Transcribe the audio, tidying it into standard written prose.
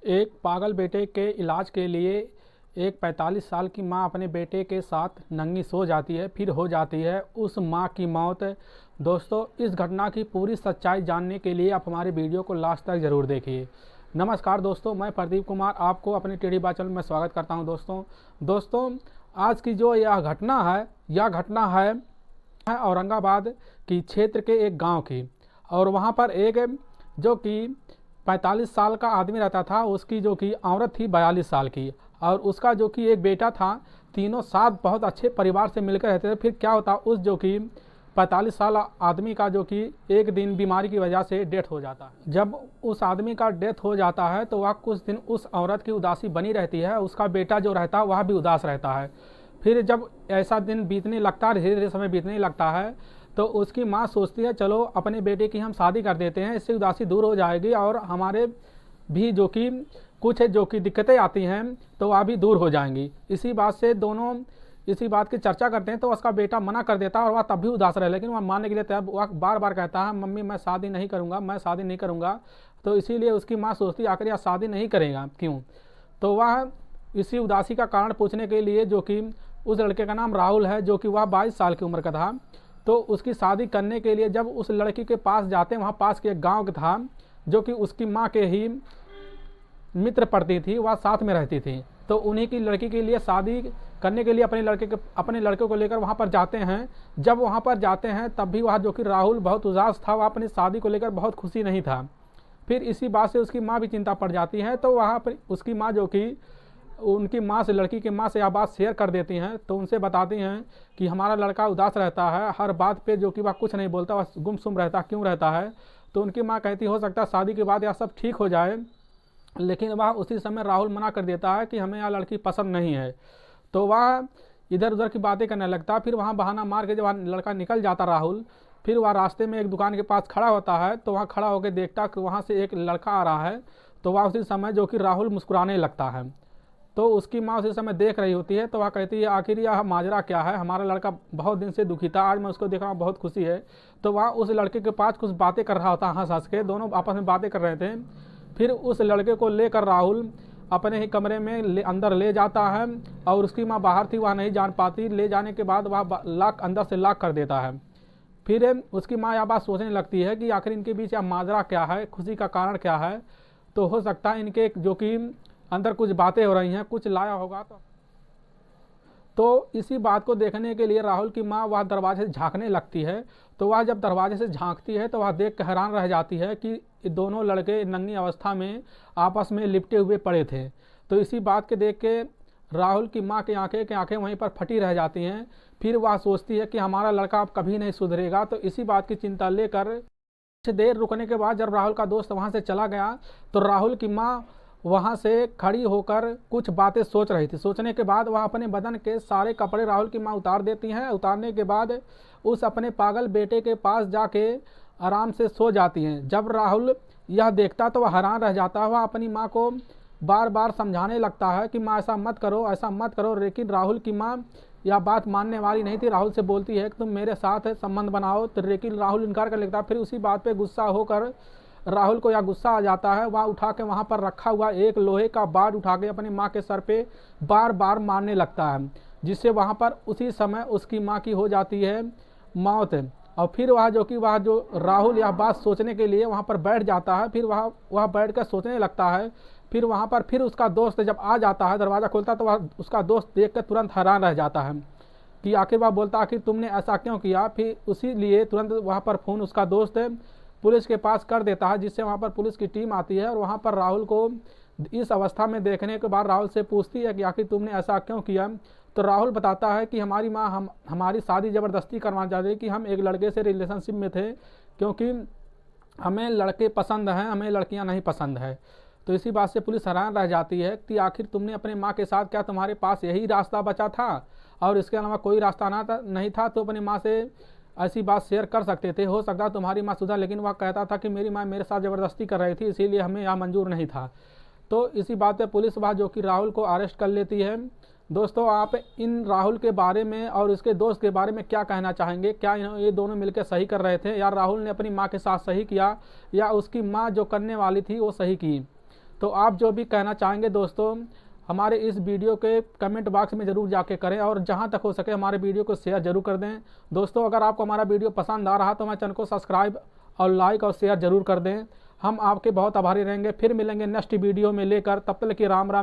एक पागल बेटे के इलाज के लिए एक 45 साल की मां अपने बेटे के साथ नंगी सो जाती है, फिर हो जाती है उस मां की मौत। दोस्तों, इस घटना की पूरी सच्चाई जानने के लिए आप हमारे वीडियो को लास्ट तक ज़रूर देखिए। नमस्कार दोस्तों, मैं प्रदीप कुमार आपको अपने टेढ़ी बात चैनल में स्वागत करता हूं। दोस्तों, आज की जो यह घटना है औरंगाबाद की क्षेत्र के एक गांव की। और वहां पर एक जो कि 45 साल का आदमी रहता था, उसकी जो कि औरत थी 42 साल की, और उसका जो कि एक बेटा था। तीनों साथ बहुत अच्छे परिवार से मिलकर रहते थे। फिर क्या होता, उस जो कि 45 साल आदमी का जो कि एक दिन बीमारी की वजह से डेथ हो जाता है। जब उस आदमी का डेथ हो जाता है तो वह कुछ दिन उस औरत की उदासी बनी रहती है, उसका बेटा जो रहता है वह भी उदास रहता है। फिर जब ऐसा दिन बीतने लगता है, धीरे धीरे समय बीतने लगता है, तो उसकी माँ सोचती है चलो अपने बेटे की हम शादी कर देते हैं, इससे उदासी दूर हो जाएगी और हमारे भी जो कि कुछ जो कि दिक्कतें आती हैं तो वह भी दूर हो जाएंगी। इसी बात से दोनों इसी बात की चर्चा करते हैं। तो उसका बेटा मना कर देता है और वह तब भी उदास रहे, लेकिन वह मानने के लिए तैयार, वह बार बार कहता है मम्मी मैं शादी नहीं करूँगा, मैं शादी नहीं करूँगा। तो इसीलिए उसकी माँ सोचती है आखिर यह शादी नहीं करेगा क्यों। तो वह इसी उदासी का कारण पूछने के लिए, जो कि उस लड़के का नाम राहुल है, जो कि वह 22 साल की उम्र का था, तो उसकी शादी करने के लिए जब उस लड़की के पास जाते हैं, वहाँ पास के एक गाँव था जो कि उसकी माँ के ही मित्र पड़ती थी, वह साथ में रहती थी। तो उन्हीं की लड़की के लिए शादी करने के लिए अपने लड़के को लेकर वहाँ पर जाते हैं। जब वहाँ पर जाते हैं तब भी वह जो कि राहुल बहुत उदास था, वह अपनी शादी को लेकर बहुत खुशी नहीं था। फिर इसी बात से उसकी माँ भी चिंता पड़ जाती है। तो वहाँ पर उसकी माँ जो कि उनकी माँ से, लड़की की माँ से यह बात शेयर कर देती हैं। तो उनसे बताती हैं कि हमारा लड़का उदास रहता है, हर बात पे जो कि वह कुछ नहीं बोलता, वह गुमसुम रहता, क्यों रहता है। तो उनकी माँ कहती हो सकता है शादी के बाद यह सब ठीक हो जाए, लेकिन वह उसी समय राहुल मना कर देता है कि हमें यह लड़की पसंद नहीं है। तो वह इधर उधर की बातें करने लगता। फिर वहाँ बहाना मार के जब लड़का निकल जाता राहुल, फिर वह रास्ते में एक दुकान के पास खड़ा होता है। तो वहाँ खड़ा होकर देखता कि वहाँ से एक लड़का आ रहा है। तो वह उसी समय जो कि राहुल मुस्कुराने लगता है। तो उसकी माँ उसी समय देख रही होती है। तो वह कहती है आखिर यह माजरा क्या है, हमारा लड़का बहुत दिन से दुखी था, आज मैं उसको देख रहा हूँ, बहुत खुशी है। तो वह उस लड़के के पास कुछ बातें कर रहा होता, हंस हंस के दोनों आपस में बातें कर रहे थे। फिर उस लड़के को लेकर राहुल अपने ही कमरे में अंदर ले जाता है, और उसकी माँ बाहर थी, वह नहीं जान पाती। ले जाने के बाद वह लॉक अंदर से लॉक कर देता है। फिर उसकी माँ यह बात सोचने लगती है कि आखिर इनके बीच यह माजरा क्या है, खुशी का कारण क्या है। तो हो सकता है इनके जो कि अंदर कुछ बातें हो रही हैं, कुछ लाया होगा। तो इसी बात को देखने के लिए राहुल की माँ वह दरवाजे से झांकने लगती है। तो वह जब दरवाजे से झांकती है तो वह देख कर हैरान रह जाती है कि दोनों लड़के नंगी अवस्था में आपस में लिपटे हुए पड़े थे। तो इसी बात के देख के राहुल की माँ की आंखें वहीं पर फटी रह जाती हैं। फिर वह सोचती है कि हमारा लड़का अब कभी नहीं सुधरेगा। तो इसी बात की चिंता लेकर कुछ देर रुकने के बाद जब राहुल का दोस्त वहाँ से चला गया, तो राहुल की माँ वहाँ से खड़ी होकर कुछ बातें सोच रही थी। सोचने के बाद वह अपने बदन के सारे कपड़े राहुल की माँ उतार देती हैं। उतारने के बाद उस अपने पागल बेटे के पास जाके आराम से सो जाती हैं। जब राहुल यह देखता तो वह हैरान रह जाता है। वह अपनी माँ को बार बार समझाने लगता है कि माँ ऐसा मत करो, ऐसा मत करो, लेकिन राहुल की माँ यह बात मानने वाली नहीं थी। राहुल से बोलती है कि तुम मेरे साथ संबंध बनाओ, तो लेकिन राहुल इनकार कर लेता। फिर उसी बात पे गुस्सा होकर राहुल को यह गुस्सा आ जाता है। वह उठा के वहाँ पर रखा हुआ एक लोहे का बार उठा के अपनी माँ के सर पे बार बार मारने लगता है, जिससे वहाँ पर उसी समय उसकी माँ की हो जाती है मौत। और फिर वह जो राहुल यह बात सोचने के लिए वहाँ पर बैठ जाता है। फिर वह बैठ कर सोचने लगता है। फिर वहाँ पर फिर उसका दोस्त जब आ जाता है, दरवाज़ा खोलता, तो वह उसका दोस्त देख कर तुरंत हैरान रह जाता है कि आखिर वह बोलता आखिर तुमने ऐसा क्यों किया। फिर उसी लिए तुरंत वहाँ पर फ़ोन उसका दोस्त पुलिस के पास कर देता है, जिससे वहाँ पर पुलिस की टीम आती है। और वहाँ पर राहुल को इस अवस्था में देखने के बाद राहुल से पूछती है कि आखिर तुमने ऐसा क्यों किया। तो राहुल बताता है कि हमारी माँ हमारी शादी ज़बरदस्ती करवाना चाहती कि हम एक लड़के से रिलेशनशिप में थे, क्योंकि हमें लड़के पसंद हैं, हमें लड़कियाँ नहीं पसंद है। तो इसी बात से पुलिस हैरान रह जाती है कि आखिर तुमने अपने माँ के साथ, क्या तुम्हारे पास यही रास्ता बचा था और इसके अलावा कोई रास्ता नहीं था, तो अपनी माँ से ऐसी बात शेयर कर सकते थे। हो सकता है तुम्हारी माँ सुधर, लेकिन वह कहता था कि मेरी माँ मेरे साथ ज़बरदस्ती कर रही थी, इसीलिए हमें यह मंजूर नहीं था। तो इसी बात पे पुलिस वह जो कि राहुल को अरेस्ट कर लेती है। दोस्तों, आप इन राहुल के बारे में और इसके दोस्त के बारे में क्या कहना चाहेंगे? क्या ये दोनों मिलकर सही कर रहे थे, या राहुल ने अपनी माँ के साथ सही किया, या उसकी माँ जो करने वाली थी वो सही की? तो आप जो भी कहना चाहेंगे दोस्तों हमारे इस वीडियो के कमेंट बॉक्स में ज़रूर जाके करें, और जहां तक हो सके हमारे वीडियो को शेयर जरूर कर दें। दोस्तों अगर आपको हमारा वीडियो पसंद आ रहा तो हमारे चैनल को सब्सक्राइब और लाइक और शेयर जरूर कर दें। हम आपके बहुत आभारी रहेंगे। फिर मिलेंगे नेक्स्ट वीडियो में लेकर, तब तक के राम राम।